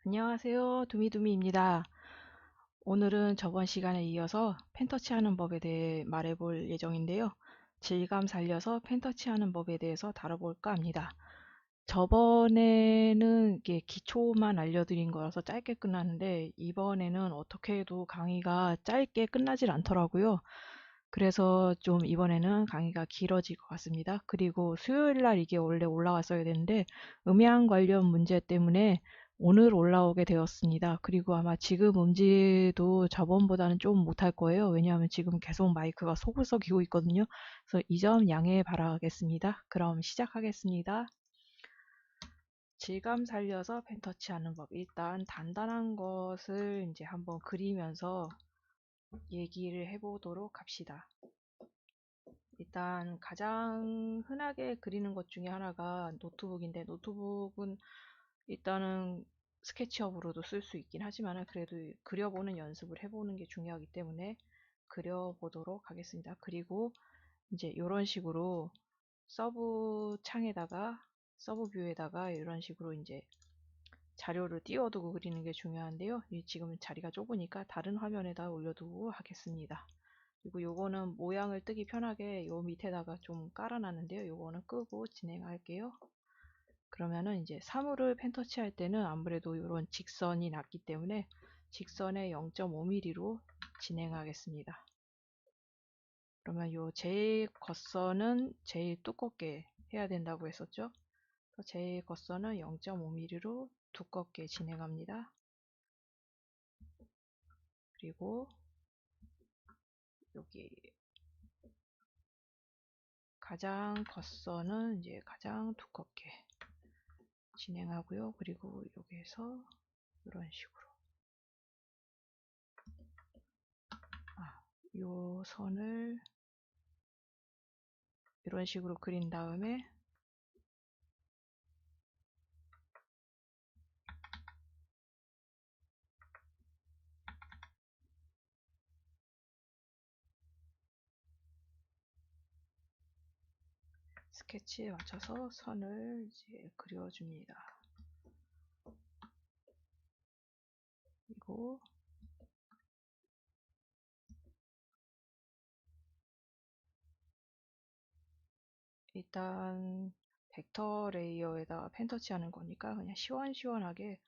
안녕하세요. 두미두미입니다. 오늘은 저번 시간에 이어서 펜터치 하는 법에 대해 말해볼 예정인데요. 질감 살려서 펜터치 하는 법에 대해서 다뤄볼까 합니다. 저번에는 이게 기초만 알려드린 거라서 짧게 끝났는데 이번에는 어떻게 해도 강의가 짧게 끝나질 않더라고요. 그래서 좀 이번에는 강의가 길어질 것 같습니다. 그리고 수요일 날 이게 원래 올라왔어야 되는데 음향 관련 문제 때문에 오늘 올라오게 되었습니다. 그리고 아마 지금 음질도 저번보다는 좀 못할 거예요. 왜냐하면 지금 계속 마이크가 소글썩이고 있거든요. 그래서 이 점 양해 바라겠습니다. 그럼 시작하겠습니다. 질감 살려서 펜터치 하는 법. 일단 단단한 것을 이제 한번 그리면서 얘기를 해보도록 합시다. 일단 가장 흔하게 그리는 것 중에 하나가 노트북인데, 노트북은 일단은 스케치업으로도 쓸 수 있긴 하지만 그래도 그려보는 연습을 해보는 게 중요하기 때문에 그려보도록 하겠습니다. 그리고 이제 이런 식으로 서브 창에다가, 서브 뷰에다가 이런 식으로 이제 자료를 띄워두고 그리는 게 중요한데요. 지금 자리가 좁으니까 다른 화면에다 올려두고 하겠습니다. 그리고 요거는 모양을 뜨기 편하게 요 밑에다가 좀 깔아놨는데요. 요거는 끄고 진행할게요. 그러면은 이제 사물을 펜터치 할 때는 아무래도 이런 직선이 낮기 때문에 직선의 0.5mm로 진행하겠습니다. 그러면 요 제일 겉선은 제일 두껍게 해야 된다고 했었죠. 제일 겉선은 0.5mm로 두껍게 진행합니다. 그리고 여기 가장 겉선은 이제 가장 두껍게 진행하고요. 그리고 여기에서 이런 식으로 요 선을 이런 식으로 그린 다음에 스케치에 맞춰서 선을 이제 그려줍니다. 그리고 일단 벡터 레이어에다 펜터치 하는 거니까 그냥 시원시원하게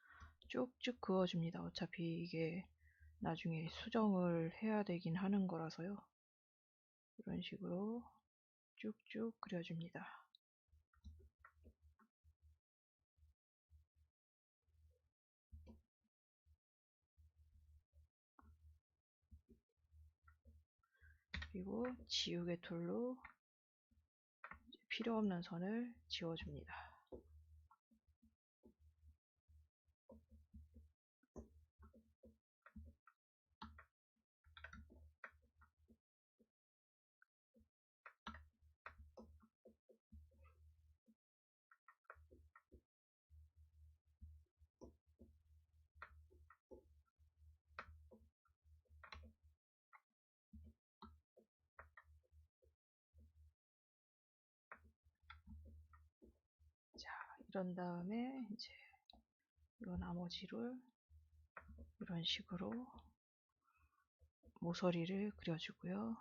쭉쭉 그어줍니다. 어차피 이게 나중에 수정을 해야 되긴 하는 거라서요. 이런 식으로 쭉쭉 그려줍니다. 그리고 지우개 툴로 필요 없는 선을 지워줍니다. 자, 이런 다음에 이제 이 나머지를 이런 식으로 모서리를 그려주고요.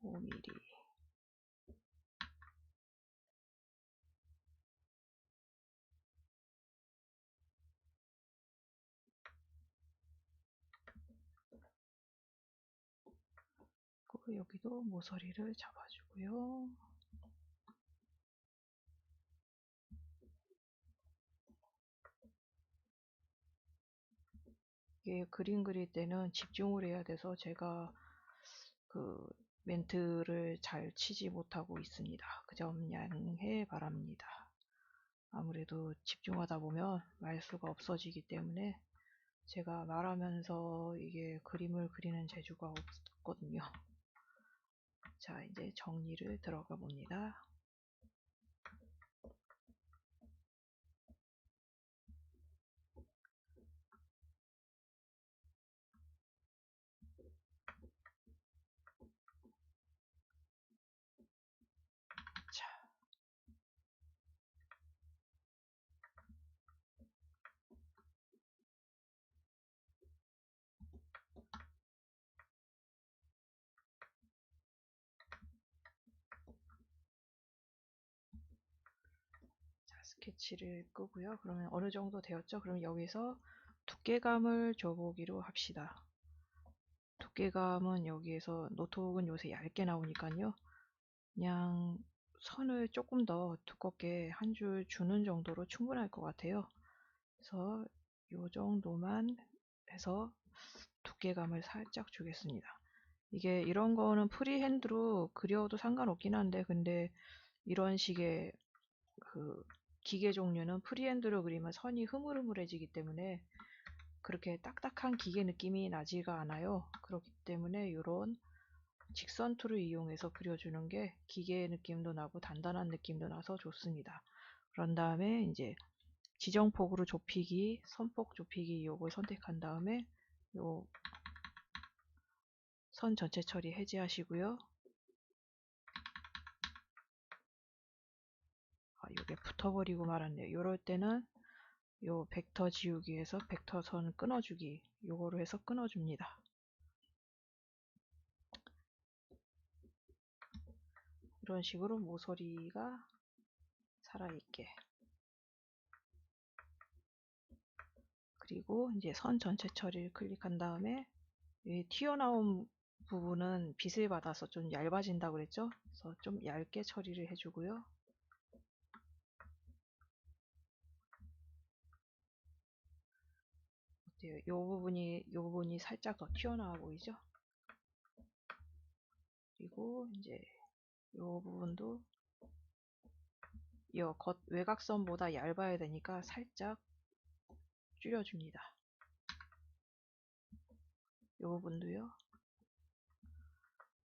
5mm. 여기도 모서리를 잡아주고요. 이게 그림 그릴 때는 집중을 해야 돼서 제가 그 멘트를 잘 치지 못하고 있습니다. 그 점 양해 바랍니다. 아무래도 집중하다 보면 말수가 없어지기 때문에 제가 말하면서 이게 그림을 그리는 재주가 없거든요. 자, 이제 정리를 들어가 봅니다. 자, 스케치를 끄고요. 그러면 어느 정도 되었죠? 그럼 여기서 두께감을 줘보기로 합시다. 두께감은 여기에서 노트북은 요새 얇게 나오니까요. 그냥 선을 조금 더 두껍게 한 줄 주는 정도로 충분할 것 같아요. 그래서 요 정도만 해서 두께감을 살짝 주겠습니다. 이게 이런 거는 프리핸드로 그려도 상관없긴 한데, 근데 이런 식의 그 기계 종류는 프리핸드로 그리면 선이 흐물흐물해지기 때문에 그렇게 딱딱한 기계 느낌이 나지가 않아요. 그렇기 때문에 이런 직선 툴을 이용해서 그려주는 게 기계 느낌도 나고 단단한 느낌도 나서 좋습니다. 그런 다음에 이제 지정폭으로 좁히기, 선폭 좁히기 요걸 선택한 다음에 요 선 전체 처리 해제하시고요. 이게 붙어버리고 말았네요. 요럴 때는 요 벡터 지우기에서 벡터 선 끊어주기 요거로 해서 끊어줍니다. 이런 식으로 모서리가 살아있게. 그리고 이제 선 전체 처리를 클릭한 다음에 이 튀어나온 부분은 빛을 받아서 좀 얇아진다고 그랬죠? 그래서 좀 얇게 처리를 해주고요. 어때요? 요 부분이 살짝 더 튀어나와 보이죠? 그리고 이제 요 부분도 이 겉 외곽선보다 얇아야 되니까 살짝 줄여줍니다. 요 부분도요.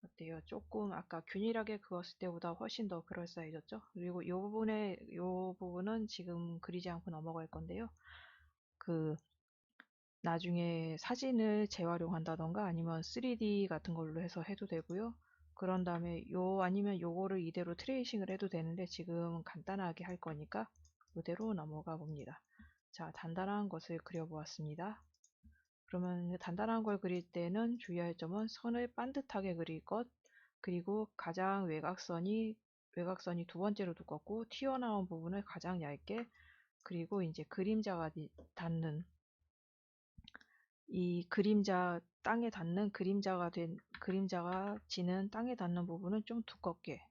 어때요? 조금 아까 균일하게 그었을 때보다 훨씬 더 그럴싸해졌죠? 그리고 요 부분은 지금 그리지 않고 넘어갈 건데요. 그 나중에 사진을 재활용한다던가 아니면 3D 같은 걸로 해서 해도 되고요. 그런 다음에 아니면 요거를 이대로 트레이싱을 해도 되는데 지금 간단하게 할 거니까 이대로 넘어가 봅니다. 자, 단단한 것을 그려보았습니다. 그러면 단단한 걸 그릴 때는 주의할 점은 선을 반듯하게 그릴 것, 그리고 가장 외곽선이 두 번째로 두껍고 튀어나온 부분을 가장 얇게, 그리고 이제 닿는 이 땅에 닿는 그림자가 지는 땅에 닿는 부분은 좀 두껍게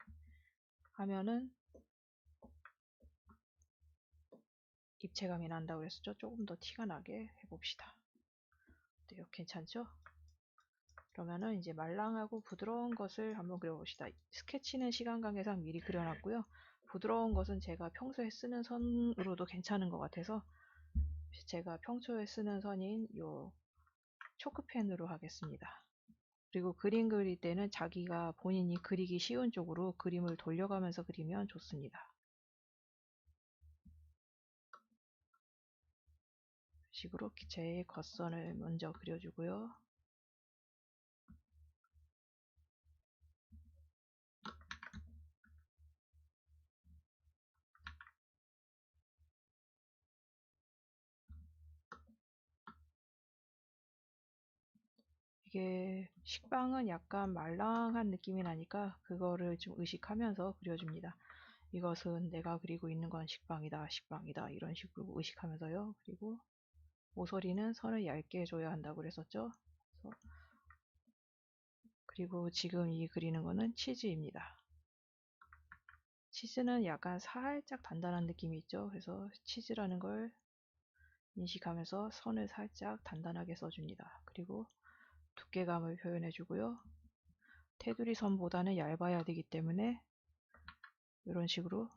하면은 입체감이 난다고 그랬었죠. 조금 더 티가 나게 해봅시다. 어때요? 괜찮죠? 그러면은 이제 말랑하고 부드러운 것을 한번 그려봅시다. 스케치는 시간 관계상 미리 그려놨고요. 부드러운 것은 제가 평소에 쓰는 선으로도 괜찮은 것 같아서 제가 평소에 쓰는 선인 요 초크펜으로 하겠습니다. 그리고 그림 그릴 때는 자기가 본인이 그리기 쉬운 쪽으로 그림을 돌려가면서 그리면 좋습니다. 이런 식으로 기체의 겉선을 먼저 그려주고요. 이게 식빵은 약간 말랑한 느낌이 나니까 그거를 좀 의식하면서 그려줍니다. 이것은 내가 그리고 있는 건 식빵이다, 식빵이다 이런 식으로 의식하면서요. 그리고 모서리는 선을 얇게 해줘야 한다고 그랬었죠. 그리고 지금 이 그리는 거는 치즈입니다. 치즈는 약간 살짝 단단한 느낌이 있죠. 그래서 치즈라는 걸 인식하면서 선을 살짝 단단하게 써줍니다. 그리고 두께감을 표현해 주고요. 테두리 선보다는 얇아야 되기 때문에 이런 식으로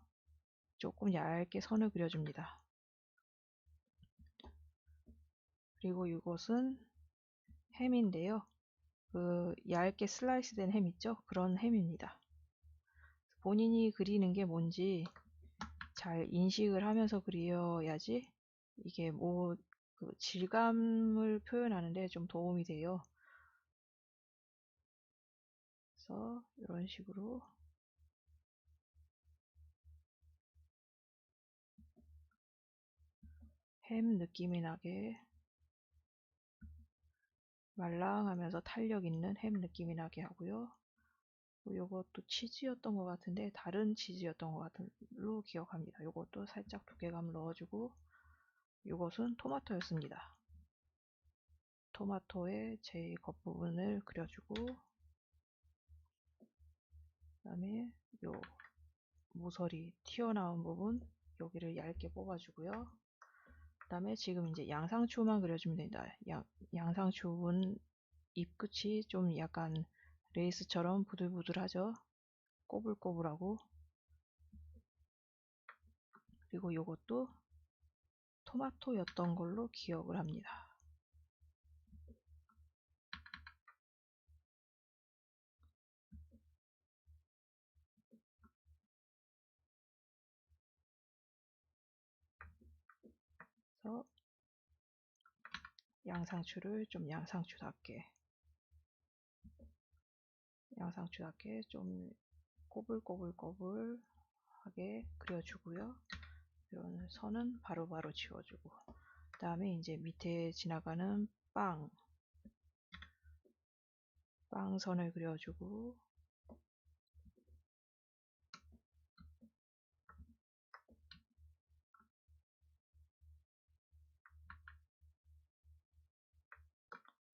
조금 얇게 선을 그려줍니다. 그리고 이것은 햄인데요. 그 얇게 슬라이스 된 햄 있죠? 그런 햄입니다. 본인이 그리는 게 뭔지 잘 인식을 하면서 그려야지 이게 그 질감을 표현하는데 좀 도움이 돼요. 그래서 이런 식으로 햄 느낌이 나게 말랑하면서 탄력 있는 햄 느낌이 나게 하고요. 요것도 치즈였던 것 같은데 다른 치즈였던 것 같은 걸로 기억합니다. 요것도 살짝 두께감 넣어주고, 요것은 토마토였습니다. 토마토의 제일 겉부분을 그려주고, 그 다음에 요 모서리 튀어나온 부분 여기를 얇게 뽑아주고요. 그 다음에 지금 이제 양상추만 그려주면 됩니다. 양상추 부분 입 끝이 좀 약간 레이스처럼 부들부들하죠. 꼬불꼬불하고. 그리고 요것도 토마토였던 걸로 기억을 합니다. 그래서 양상추를 좀 양상추답게 좀 꼬불꼬불하게 그려주고요. 이런 선은 바로바로 지워주고, 그 다음에 이제 밑에 지나가는 빵선을 그려주고,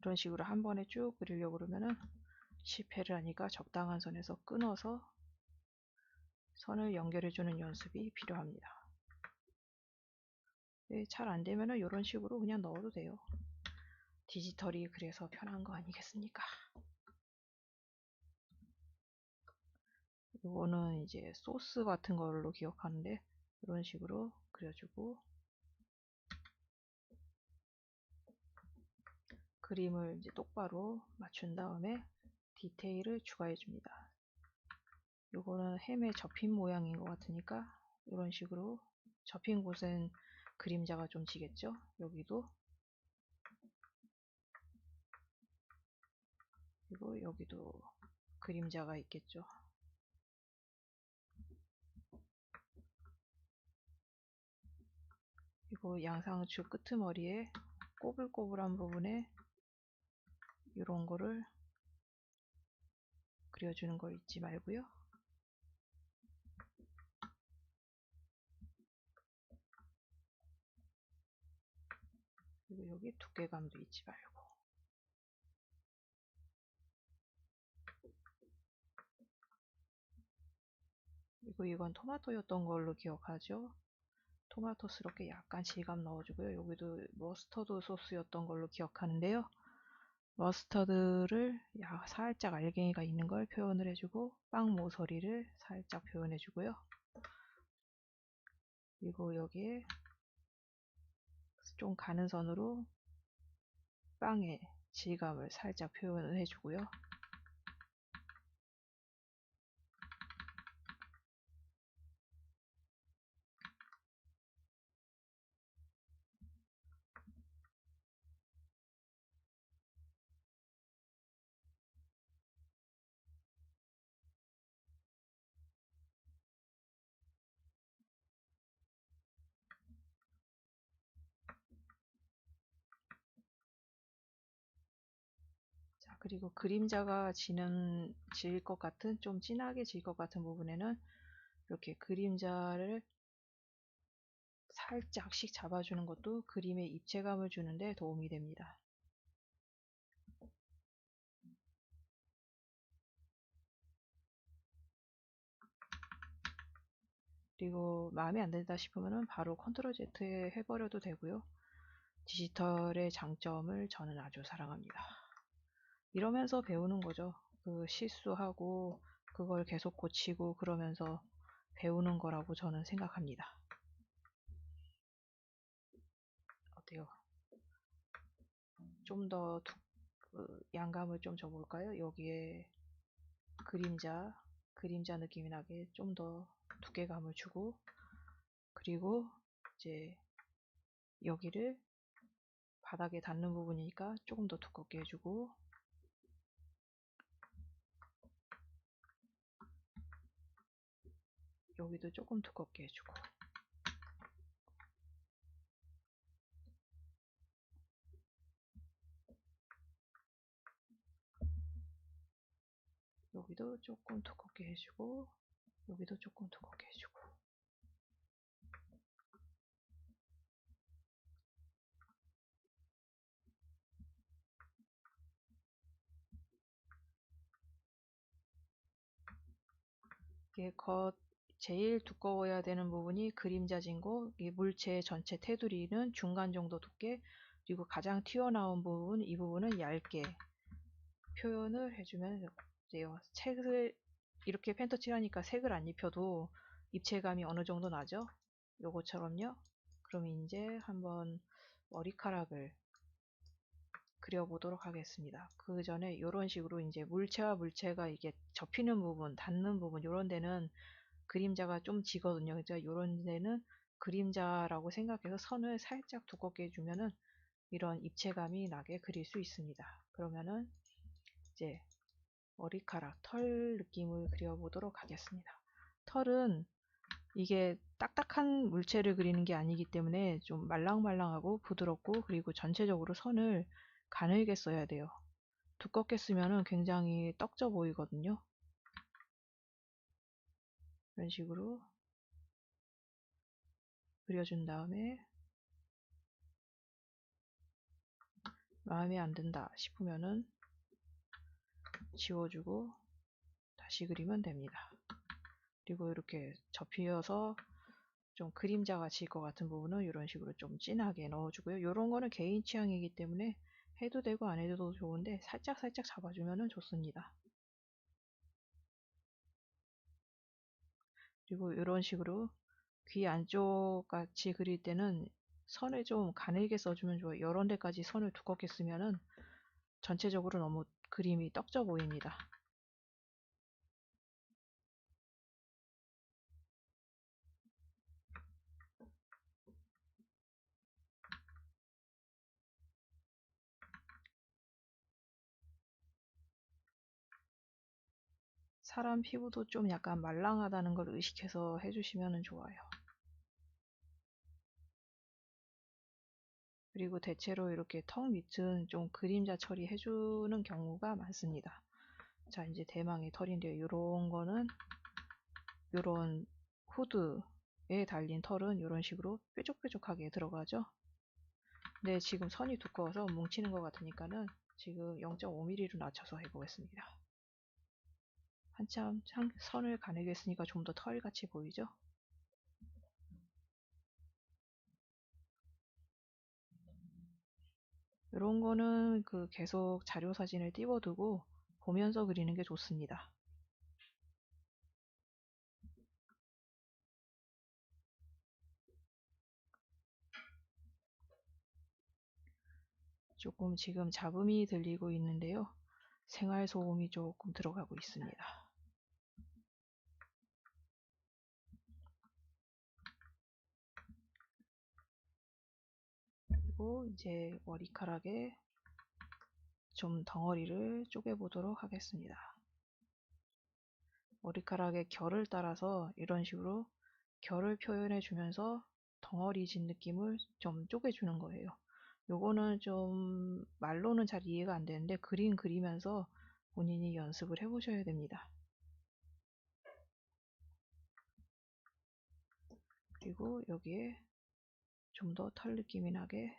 이런 식으로 한 번에 쭉 그리려고 그러면은 실패를 하니까 적당한 선에서 끊어서 선을 연결해주는 연습이 필요합니다. 잘 안되면은 이런 식으로 그냥 넣어도 돼요. 디지털이 그래서 편한 거 아니겠습니까? 이거는 이제 소스 같은 걸로 기억하는데, 이런 식으로 그려주고, 그림을 이제 똑바로 맞춘 다음에 디테일을 추가해 줍니다. 요거는 햄의 접힌 모양인 것 같으니까 이런 식으로 접힌 곳은 그림자가 좀 지겠죠. 여기도, 그리고 여기도 그림자가 있겠죠. 그리고 양상추 끄트머리에 꼬불꼬불한 부분에 이런 거를 그려주는 걸 잊지 말고요. 그리고 여기 두께감도 잊지 말고. 그리고 이건 토마토였던 걸로 기억하죠. 토마토스럽게 약간 질감 넣어주고요. 여기도 머스터드 소스였던 걸로 기억하는데요. 머스터드를 살짝 알갱이가 있는 걸 표현을 해주고, 빵 모서리를 살짝 표현해주고요. 그리고 여기에 좀 가는 선으로 빵의 질감을 살짝 표현을 해주고요. 자, 그리고 그림자가 질 것 같은, 좀 진하게 질 것 같은 부분에는 이렇게 그림자를 살짝씩 잡아주는 것도 그림에 입체감을 주는데 도움이 됩니다. 그리고 마음에 안 든다 싶으면 바로 컨트롤 Z 해버려도 되고요. 디지털의 장점을 저는 아주 사랑합니다. 이러면서 배우는 거죠. 그 실수하고 그걸 계속 고치고 그러면서 배우는 거라고 저는 생각합니다. 어때요? 좀 더 양감을 좀 줘볼까요? 여기에 그림자 느낌이 나게 좀 더 두께감을 주고, 그리고 이제 여기를 바닥에 닿는 부분이니까 조금 더 두껍게 해주고, 여기도 조금 두껍게 해주고, 여기도 여기도 조금 두껍게 해주고 여기도 조금 두껍게 해주고 이게 제일 두꺼워야 되는 부분이 그림자 진고, 이 물체 전체 테두리는 중간 정도 두께, 그리고 가장 튀어나온 부분, 이 부분은 얇게 표현을 해주면 돼요. 책을 이렇게 펜터칠하니까 색을 안 입혀도 입체감이 어느 정도 나죠? 요거처럼요. 그럼 이제 한번 머리카락을 그려보도록 하겠습니다. 그 전에 이런 식으로 이제 물체와 물체가 이게 접히는 부분, 닿는 부분, 이런 데는 그림자가 좀 지거든요. 그래서 이런 데는 그림자라고 생각해서 선을 살짝 두껍게 해주면은 이런 입체감이 나게 그릴 수 있습니다. 그러면은 이제 머리카락, 털 느낌을 그려보도록 하겠습니다. 털은 이게 딱딱한 물체를 그리는 게 아니기 때문에 좀 말랑말랑하고 부드럽고, 그리고 전체적으로 선을 가늘게 써야 돼요. 두껍게 쓰면은 굉장히 떡져 보이거든요. 이런 식으로 그려준 다음에 마음에 안 든다 싶으면은 지워주고 다시 그리면 됩니다. 그리고 이렇게 접히어서 좀 그림자가 질 것 같은 부분은 이런 식으로 좀 진하게 넣어주고요. 이런 거는 개인 취향이기 때문에 해도 되고 안 해도 좋은데 살짝살짝 잡아주면 좋습니다. 그리고 이런 식으로 귀 안쪽 같이 그릴 때는 선을 좀 가늘게 써주면 좋아요. 이런 데까지 선을 두껍게 쓰면은 전체적으로 너무 그림이 떡져 보입니다. 사람 피부도 좀 약간 말랑하다는 걸 의식해서 해주시면 좋아요. 그리고 대체로 이렇게 턱 밑은 좀 그림자 처리해주는 경우가 많습니다. 자, 이제 대망의 털인데요. 이런 거는, 이런 후드에 달린 털은 이런 식으로 뾰족뾰족하게 들어가죠. 근데 지금 선이 두꺼워서 뭉치는 것 같으니까는 지금 0.5mm로 낮춰서 해보겠습니다. 한참 선을 가늘게 했으니까 좀 더 털같이 보이죠? 이런 거는 계속 자료 사진을 띄워두고 보면서 그리는 게 좋습니다. 조금 지금 잡음이 들리고 있는데요. 생활소음이 조금 들어가고 있습니다. 그리고 이제 머리카락에 좀 덩어리를 쪼개보도록 하겠습니다. 머리카락의 결을 따라서 이런 식으로 결을 표현해 주면서 덩어리진 느낌을 좀 쪼개주는 거예요. 요거는 좀 말로는 잘 이해가 안 되는데 그림 그리면서 본인이 연습을 해 보셔야 됩니다. 그리고 여기에 좀 더 털 느낌이 나게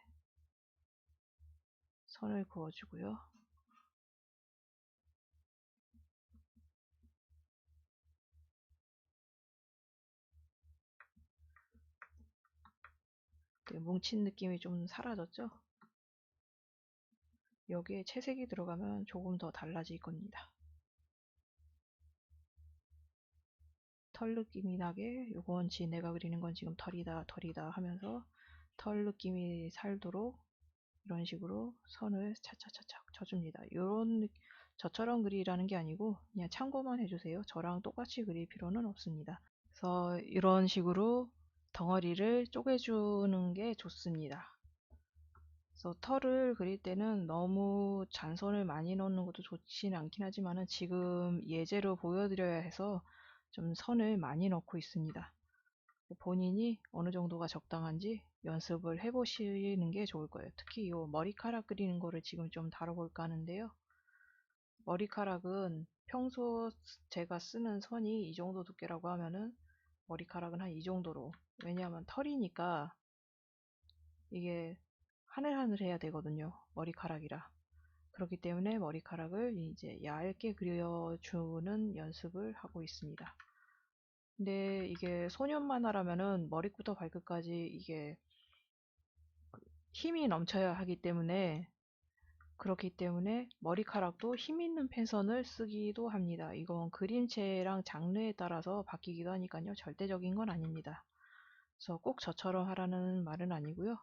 선을 그어주고요. 뭉친 느낌이 좀 사라졌죠? 여기에 채색이 들어가면 조금 더 달라질 겁니다. 털 느낌이 나게, 요건 내가 그리는 건 지금 털이다 하면서 털 느낌이 살도록 이런 식으로 선을 차차차차 쳐줍니다. 저처럼 그리라는 게 아니고 그냥 참고만 해주세요. 저랑 똑같이 그릴 필요는 없습니다. 그래서 이런 식으로 덩어리를 쪼개주는 게 좋습니다. 그래서 털을 그릴 때는 너무 잔선을 많이 넣는 것도 좋진 않긴 하지만은 지금 예제로 보여드려야 해서 좀 선을 많이 넣고 있습니다. 본인이 어느 정도가 적당한지 연습을 해보시는 게 좋을 거예요. 특히 이 머리카락 그리는 거를 지금 좀 다뤄볼까 하는데요. 머리카락은 평소 제가 쓰는 선이 이 정도 두께라고 하면은 머리카락은 한 이 정도로, 왜냐하면 털이니까 이게 하늘하늘해야 되거든요. 머리카락이라. 그렇기 때문에 머리카락을 이제 얇게 그려주는 연습을 하고 있습니다. 근데 이게 소년 만화라면은 머리부터 발끝까지 이게 힘이 넘쳐야 하기 때문에, 그렇기 때문에 머리카락도 힘 있는 펜선을 쓰기도 합니다. 이건 그림체랑 장르에 따라서 바뀌기도 하니까요. 절대적인 건 아닙니다. 그래서 꼭 저처럼 하라는 말은 아니고요.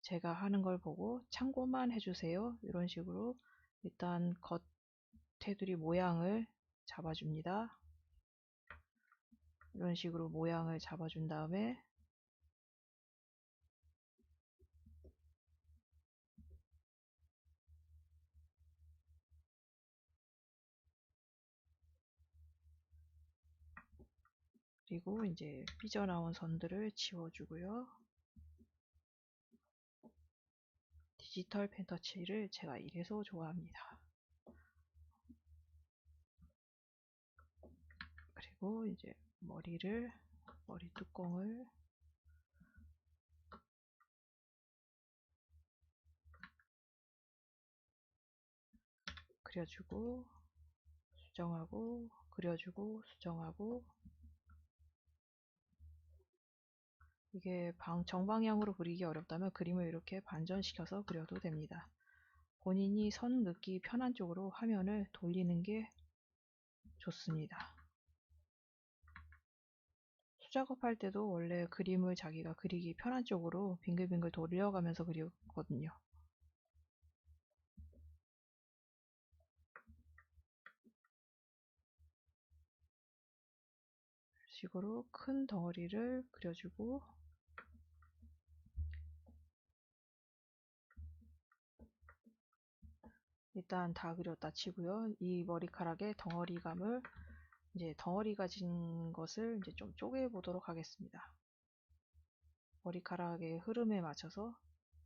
제가 하는 걸 보고 참고만 해주세요. 이런 식으로 일단 겉 테두리 모양을 잡아줍니다. 이런 식으로 모양을 잡아준 다음에 그리고 이제 삐져나온 선들을 지워주고요. 디지털 펜터칠을 제가 이래서 좋아합니다. 그리고 이제 머리 뚜껑을 그려주고 수정하고 그려주고 수정하고, 이게 정방향으로 그리기 어렵다면 그림을 이렇게 반전시켜서 그려도 됩니다. 본인이 선 긋기 편한 쪽으로 화면을 돌리는 게 좋습니다. 수작업할 때도 원래 그림을 자기가 그리기 편한 쪽으로 빙글빙글 돌려가면서 그리거든요. 이런 식으로 큰 덩어리를 그려주고, 일단 다 그렸다 치고요. 이 머리카락의 덩어리감을, 이제 덩어리 가진 것을 이제 좀 쪼개 보도록 하겠습니다. 머리카락의 흐름에 맞춰서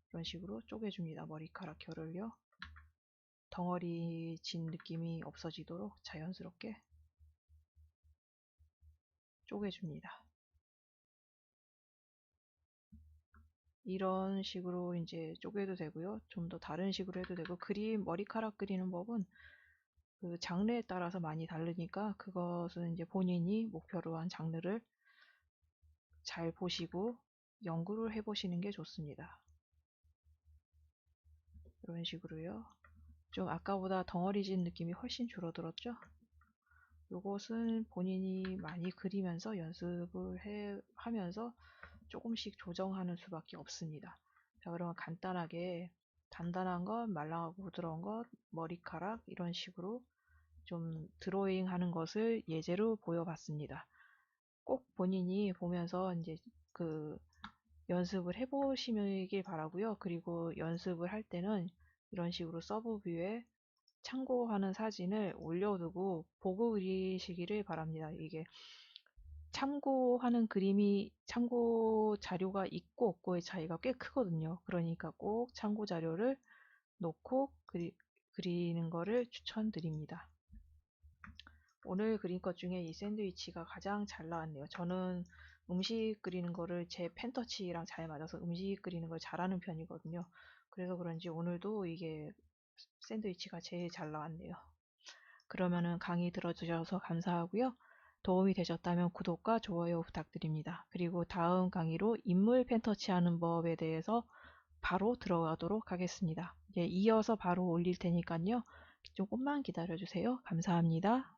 이런 식으로 쪼개줍니다. 머리카락 결을요. 덩어리 진 느낌이 없어지도록 자연스럽게 쪼개줍니다. 이런 식으로 이제 쪼개도 되고요. 좀 더 다른 식으로 해도 되고, 머리카락 그리는 법은 그 장르에 따라서 많이 다르니까 그것은 이제 본인이 목표로 한 장르를 잘 보시고 연구를 해보시는 게 좋습니다. 이런 식으로요. 좀 아까보다 덩어리진 느낌이 훨씬 줄어들었죠? 이것은 본인이 많이 그리면서 연습을 하면서 조금씩 조정하는 수밖에 없습니다. 자, 그러면 간단하게 단단한 것, 말랑하고 부드러운 것, 머리카락 이런 식으로 좀 드로잉 하는 것을 예제로 보여봤습니다. 꼭 본인이 보면서 이제 그 연습을 해보시길 바라고요. 그리고 연습을 할 때는 이런 식으로 서브뷰에 참고하는 사진을 올려두고 보고 그리시기를 바랍니다. 이게 참고 자료가 있고 없고의 차이가 꽤 크거든요. 그러니까 꼭 참고 자료를 놓고 그리는 거를 추천드립니다. 오늘 그린 것 중에 이 샌드위치가 가장 잘 나왔네요. 저는 음식 그리는 거를 제 펜터치랑 잘 맞아서 음식 그리는 걸 잘하는 편이거든요. 그래서 그런지 오늘도 이게 샌드위치가 제일 잘 나왔네요. 그러면은 강의 들어주셔서 감사하고요. 도움이 되셨다면 구독과 좋아요 부탁드립니다. 그리고 다음 강의로 인물 펜터치 하는 법에 대해서 바로 들어가도록 하겠습니다. 이제 이어서 바로 올릴 테니까요. 조금만 기다려주세요. 감사합니다.